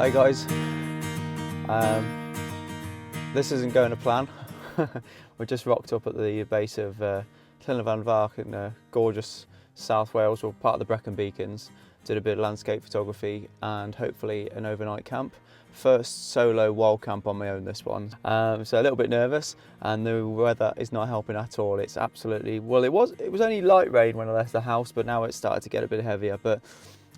Hi guys, this isn't going to plan. We're just rocked up at the base of Llyn in gorgeous South Wales, or part of the Brecon Beacons. Did a bit of landscape photography and hopefully an overnight camp. First solo wild camp on my own, this one. So a little bit nervous, and the weather is not helping at all. It's absolutely, well, it was only light rain when I left the house, but now it's started to get a bit heavier. But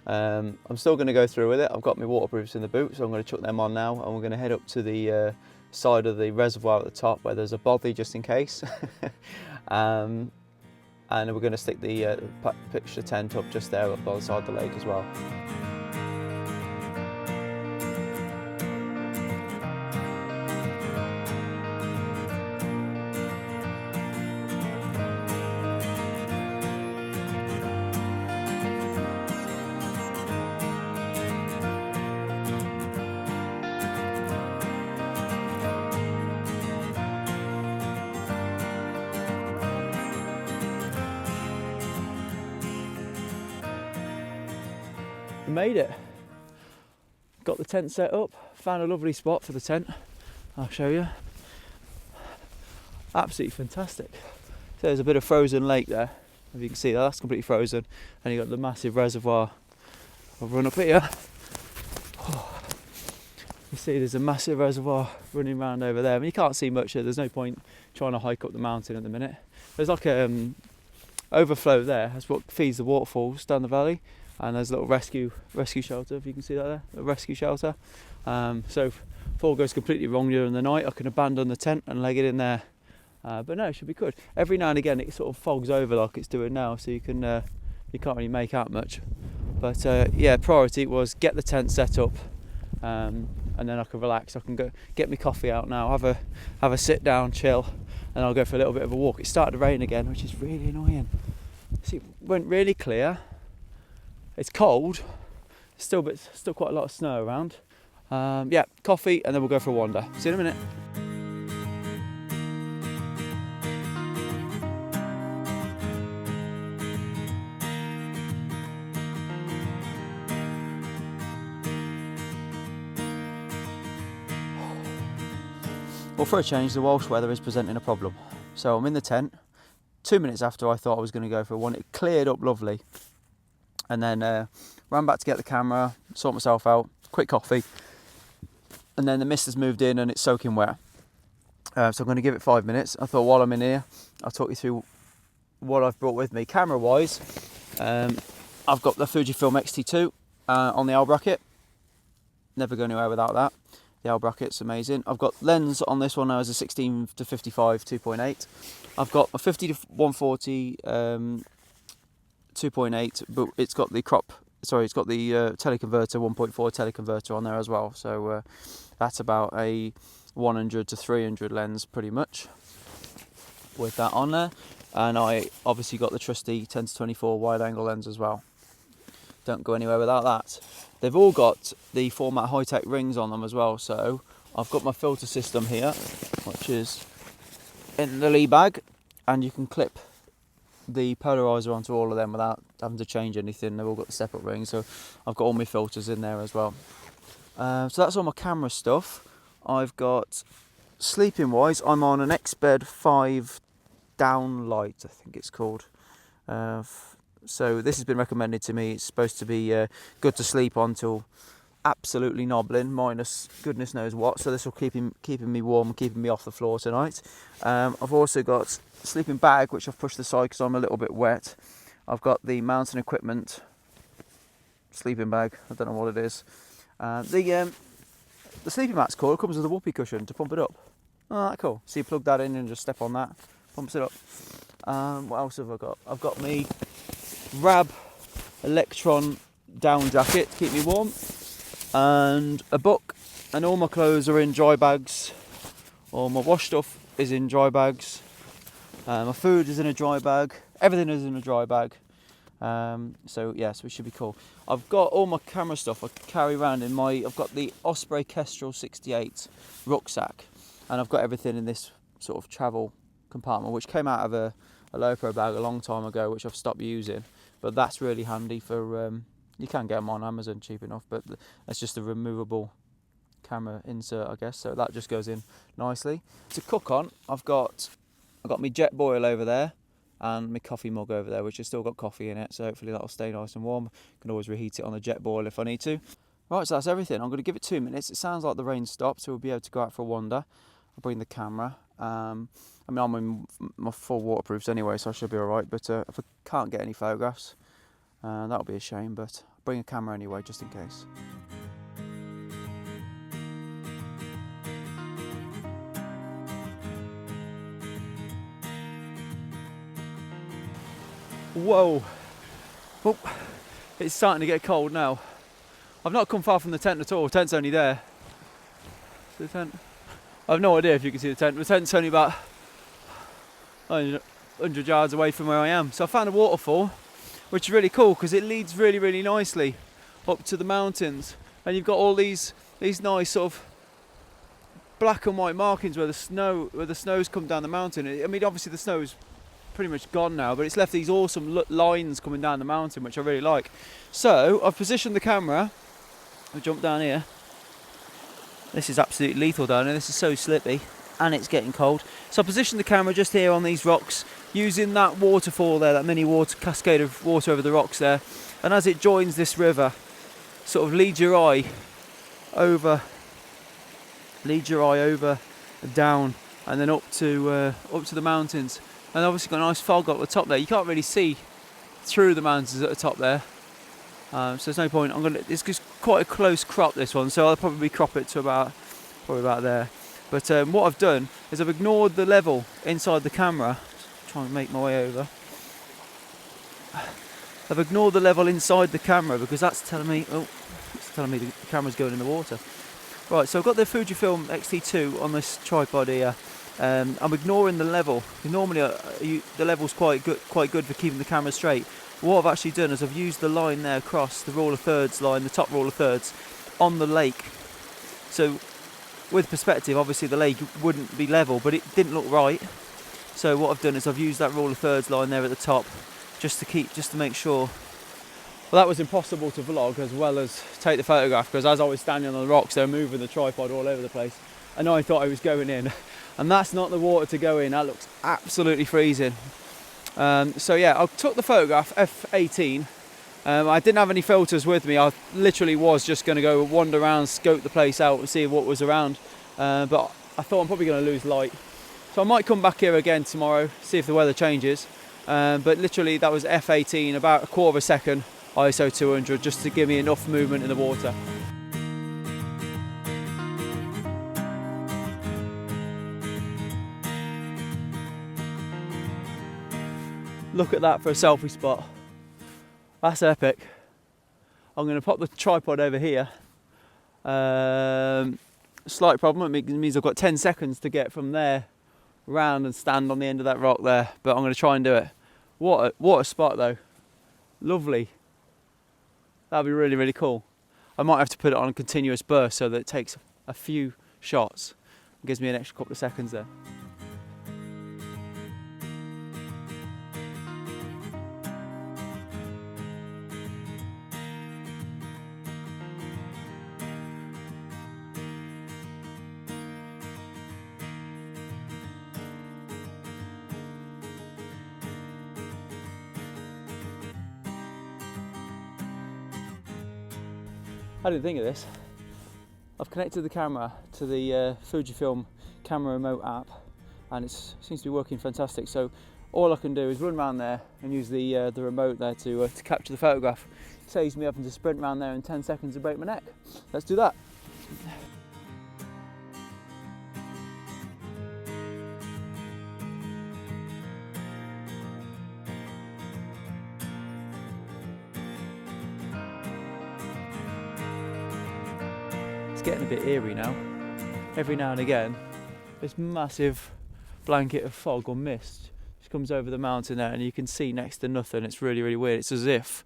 I'm still going to go through with it. I've got my waterproofs in the boot, so I'm going to chuck them on now, and we're going to head up to the side of the reservoir at the top where there's a bothy just in case. And we're going to stick the pitch the tent up just there by the side of the lake as well. We made it. Got the tent set up, found a lovely spot for the tent. I'll show you. Absolutely fantastic. So there's a bit of frozen lake there. If you can see that, that's completely frozen. And you've got the massive reservoir. I'll run up here. You see there's a massive reservoir running around over there. I mean, you can't see much here. There's no point trying to hike up the mountain at the minute. There's like a overflow there. That's what feeds the waterfalls down the valley. And there's a little rescue shelter, if you can see that there, a rescue shelter. So if all goes completely wrong during the night, I can abandon the tent and leg it in there. But no, it should be good. Every now and again it sort of fogs over like it's doing now, so you can't really make out much. But yeah, priority was get the tent set up, and then I can relax. I can go get my coffee out now, have a sit down, chill, and I'll go for a little bit of a walk. It started to rain again, which is really annoying. See, it went really clear. It's cold, still quite a lot of snow around. Yeah, coffee, and then we'll go for a wander. See you in a minute. Well, for a change, the Welsh weather is presenting a problem. So I'm in the tent. 2 minutes after I thought I was going to go for a one, it cleared up lovely. And then ran back to get the camera, sort myself out, quick coffee, and then the mist has moved in and it's soaking wet. So I'm going to give it 5 minutes. I thought while I'm in here, I'll talk you through what I've brought with me. Camera-wise, I've got the Fujifilm X-T2 on the L bracket. Never go anywhere without that. The L bracket's amazing. I've got lens on this one now as a 16 to 55 2.8. I've got a 50 to 140 2.8, but it's got the teleconverter 1.4 teleconverter on there as well. So that's about a 100 to 300 lens pretty much with that on there. And I obviously got the trusty 10 to 24 wide angle lens as well. Don't go anywhere without that. They've all got the format high-tech rings on them as well. So I've got my filter system here, which is in the lee bag, and you can clip the polarizer onto all of them without having to change anything. They've all got the separate rings, so I've got all my filters in there as well. So that's all my camera stuff. I've got sleeping wise, I'm on an X-Bed 5 downlight, I think it's called. So this has been recommended to me. It's supposed to be good to sleep on till absolutely knobbling, minus goodness knows what. So this will keeping me warm, keeping me off the floor tonight. I've also got a sleeping bag, which I've pushed aside because I'm a little bit wet. I've got the mountain equipment sleeping bag. I don't know what it is. The sleeping mat's cool. It comes with a whoopee cushion to pump it up. Oh, that's cool. So you plug that in and just step on that, pumps it up. What else have I got? I've got me Rab Electron down jacket to keep me warm, and a book, and all my clothes are in dry bags. All my wash stuff is in dry bags. My food is in a dry bag. Everything is in a dry bag. So yes, we should be cool. I've got all my camera stuff I carry around in I've got the Osprey Kestrel 68 rucksack, and I've got everything in this sort of travel compartment, which came out of a Lopro bag a long time ago, which I've stopped using. But that's really handy for You can get them on Amazon cheap enough, but that's just a removable camera insert, I guess. So that just goes in nicely. To cook on, I've got my jet boil over there and my coffee mug over there, which has still got coffee in it. So hopefully that'll stay nice and warm. Can always reheat it on the jet boil if I need to. Right, so that's everything. I'm going to give it 2 minutes. It sounds like the rain stopped, so we'll be able to go out for a wander. I'll bring the camera. I mean, I'm in my full waterproofs anyway, so I should be all right. But if I can't get any photographs, that'll be a shame. But I'll bring a camera anyway, just in case. Whoa! Oh, it's starting to get cold now. I've not come far from the tent at all. The tent's only there. The tent. I have no idea if you can see the tent. The tent's only about 100 yards away from where I am. So I found a waterfall, which is really cool because it leads really, really nicely up to the mountains. And you've got all these nice sort of black and white markings where the snow's come down the mountain. I mean, obviously the snow's pretty much gone now, but it's left these awesome lines coming down the mountain, which I really like. So I've positioned the camera. I'll jump down here. This is absolutely lethal down here. This is so slippy and it's getting cold. So I positioned the camera just here on these rocks using that waterfall there, that mini water cascade of water over the rocks there. And as it joins this river, sort of lead your eye over down and then up to the mountains. And obviously got a nice fog up the top there. You can't really see through the mountains at the top there. So there's no point. It's just quite a close crop, this one, so I'll probably crop it to probably about there. But what I've done is I've ignored the level inside the camera. Just try and make my way over. I've ignored the level inside the camera because that's telling me the camera's going in the water. Right, so I've got the Fujifilm X-T2 on this tripod here. I'm ignoring the level. Normally the level's quite good for keeping the camera straight. What I've actually done is I've used the line there across the rule of thirds line, the top rule of thirds, on the lake. So with perspective, obviously the lake wouldn't be level, but it didn't look right. So what I've done is I've used that rule of thirds line there at the top, just to make sure. Well, that was impossible to vlog as well as take the photograph, because as I was standing on the rocks, they were moving the tripod all over the place, and I thought I was going in, and that's not the water to go in. That looks absolutely freezing. So yeah, I took the photograph, F18. I didn't have any filters with me. I literally was just going to go wander around, scope the place out and see what was around. But I thought I'm probably going to lose light. So I might come back here again tomorrow, see if the weather changes. But literally that was F18, about a quarter of a second, ISO 200, just to give me enough movement in the water. Look at that for a selfie spot. That's epic. I'm going to pop the tripod over here. Slight problem, it means I've got 10 seconds to get from there round and stand on the end of that rock there, but I'm going to try and do it. What a spot though. Lovely. That'd be really, really cool. I might have to put it on a continuous burst so that it takes a few shots. It gives me an extra couple of seconds there. I didn't think of this. I've connected the camera to the Fujifilm camera remote app, and it seems to be working fantastic. So all I can do is run around there and use the remote there to capture the photograph. It saves me having to sprint around there in 10 seconds and break my neck. Let's do that. Getting a bit eerie now. Every now and again this massive blanket of fog or mist just comes over the mountain there and you can see next to nothing. It's really, really weird. It's as if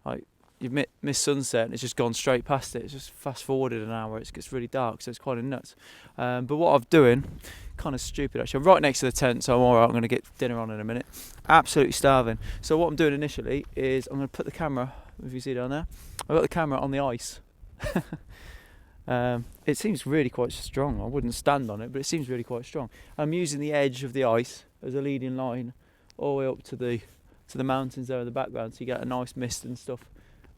like you've missed sunset and it's just gone straight past it. It's just fast forwarded an hour. It gets really dark, so it's quite nuts. But what I'm doing, kind of stupid actually, I'm right next to the tent, so I'm alright. I'm going to get dinner on in a minute. Absolutely starving. So what I'm doing initially is I'm going to put the camera if you see down there. I've got the camera on the ice. It seems really quite strong. I wouldn't stand on it, but it seems really quite strong. I'm using the edge of the ice as a leading line all the way up to the mountains there in the background, so you get a nice mist and stuff,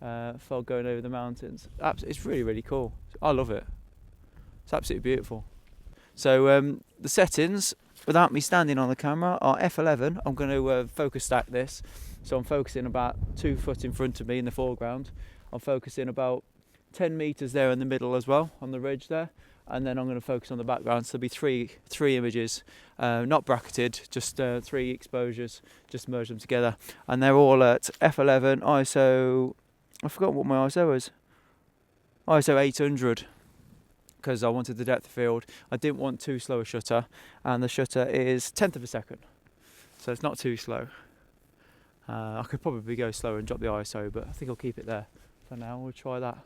fog going over the mountains. It's really, really cool. I love it. It's absolutely beautiful. So the settings, without me standing on the camera, are f11. I'm going to focus stack this, so I'm focusing about 2 foot in front of me in the foreground. I'm focusing about 10 metres there in the middle as well, on the ridge there, and then I'm going to focus on the background. So there'll be three images, not bracketed, just 3 exposures, just merge them together, and they're all at f11 ISO. I forgot what my ISO is. ISO 800, because I wanted the depth of field. I didn't want too slow a shutter, and the shutter is 1/10 of a second, so it's not too slow. I could probably go slower and drop the ISO, but I think I'll keep it there for now. We'll try that.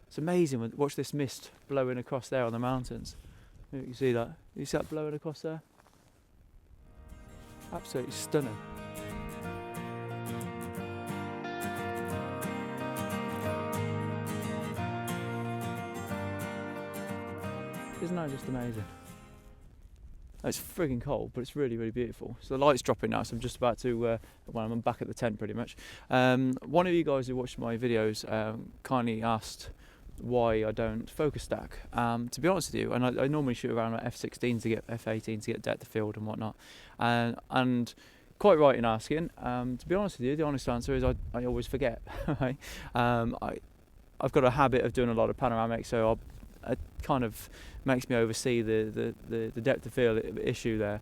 It's amazing. Watch this mist blowing across there on the mountains. You can see that. You see that blowing across there? Absolutely stunning. Isn't that just amazing? It's frigging cold, but it's really, really beautiful. So the light's dropping now, so I'm just about to, well, I'm back at the tent pretty much. One of you guys who watched my videos kindly asked why I don't focus stack. To be honest with you, and I normally shoot around at f16 to get f18 to get depth of field and whatnot, and quite right in asking. To be honest with you, the honest answer is I always forget. Right? I've got a habit of doing a lot of panoramics, so it kind of makes me oversee the depth of field issue there.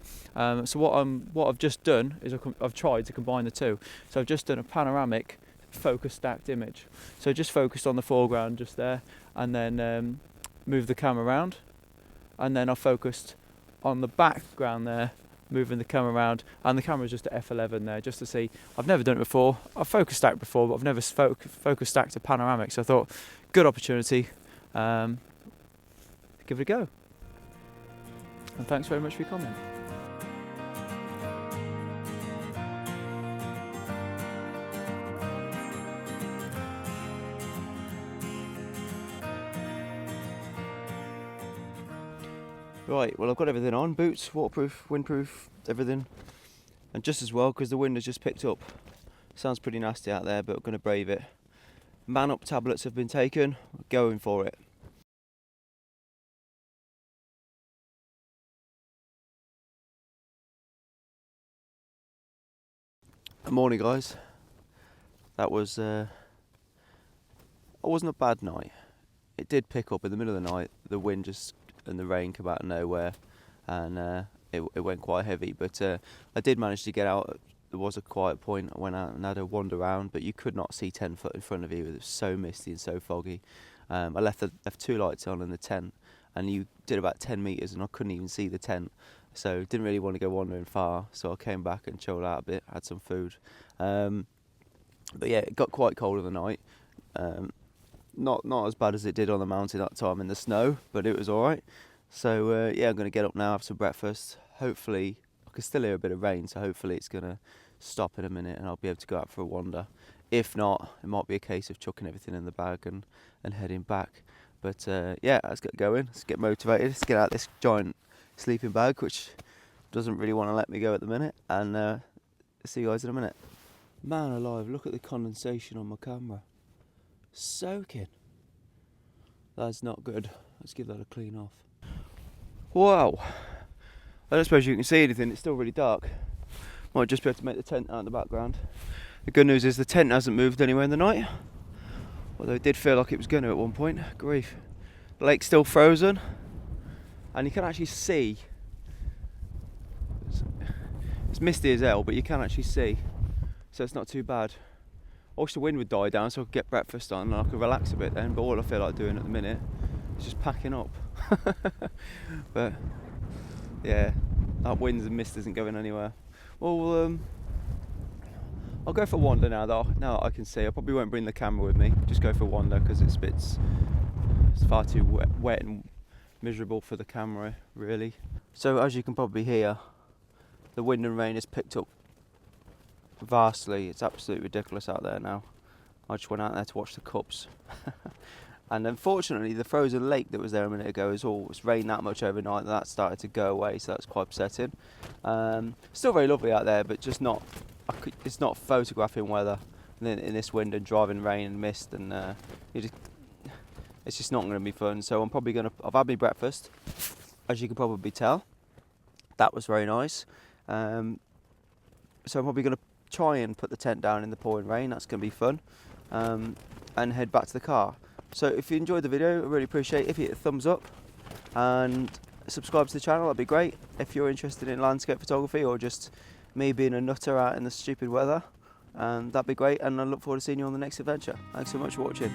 So what I've just done is I've tried to combine the two. So I've just done a panoramic focus stacked image. So just focused on the foreground just there, and then move the camera around, and then I focused on the background there, moving the camera around, and the camera's just at f11 there, just to see. I've never done it before. I've focus stacked before, but I've never focus stacked a panoramic, so I thought good opportunity. Give it a go. And thanks very much for your comment. Right, well, I've got everything on, boots, waterproof, windproof, everything, and just as well because the wind has just picked up. Sounds pretty nasty out there, but I'm going to brave it. Man up tablets have been taken, going for it. Good morning, guys. That was it wasn't a bad night. It did pick up in the middle of the night. The wind and the rain came out of nowhere, and it went quite heavy. But I did manage to get out. There was a quiet point. I went out and had a wander around, but you could not see 10 foot in front of you. It was so misty and so foggy. I left 2 lights on in the tent, and you did about 10 metres, and I couldn't even see the tent. So didn't really want to go wandering far. So I came back and chilled out a bit, had some food. But yeah, it got quite cold in the night. Not as bad as it did on the mountain that time in the snow, but it was alright. So yeah, I'm going to get up now, have some breakfast. Hopefully, I can still hear a bit of rain, so hopefully it's going to stop in a minute and I'll be able to go out for a wander. If not, it might be a case of chucking everything in the bag and heading back. But yeah, let's get going, let's get motivated, let's get out this giant sleeping bag, which doesn't really want to let me go at the minute, and see you guys in a minute. Man alive, look at the condensation on my camera. Soaking. That's not good. Let's give that a clean off. Wow. I don't suppose you can see anything, it's still really dark. Might just be able to make the tent out in the background. The good news is the tent hasn't moved anywhere in the night, although it did feel like it was going to at one point. Grief. The lake's still frozen, and you can actually see. It's misty as hell, but you can actually see, so it's not too bad. I wish the wind would die down so I could get breakfast on and I could relax a bit then, but all I feel like doing at the minute is just packing up. But yeah, that wind and mist isn't going anywhere. Well, I'll go for a wander now that I can see. I probably won't bring the camera with me, just go for a wander because it's far too wet and miserable for the camera really. So as you can probably hear, the wind and rain has picked up vastly. It's absolutely ridiculous out there now. I just went out there to watch the cubs. And unfortunately the frozen lake that was there a minute ago is all, it's rained that much overnight that started to go away, so that's quite upsetting. Still very lovely out there, but just not, it's not photographing weather in this wind and driving rain and mist, and it's just not going to be fun. So I'm probably going to, I've had my breakfast, as you can probably tell. That was very nice. So I'm probably going to try and put the tent down in the pouring rain. That's going to be fun. And head back to the car. So if you enjoyed the video, I really appreciate it if you hit a thumbs up and subscribe to the channel. That'd be great. If you're interested in landscape photography or just me being a nutter out in the stupid weather, that'd be great. And I look forward to seeing you on the next adventure. Thanks so much for watching.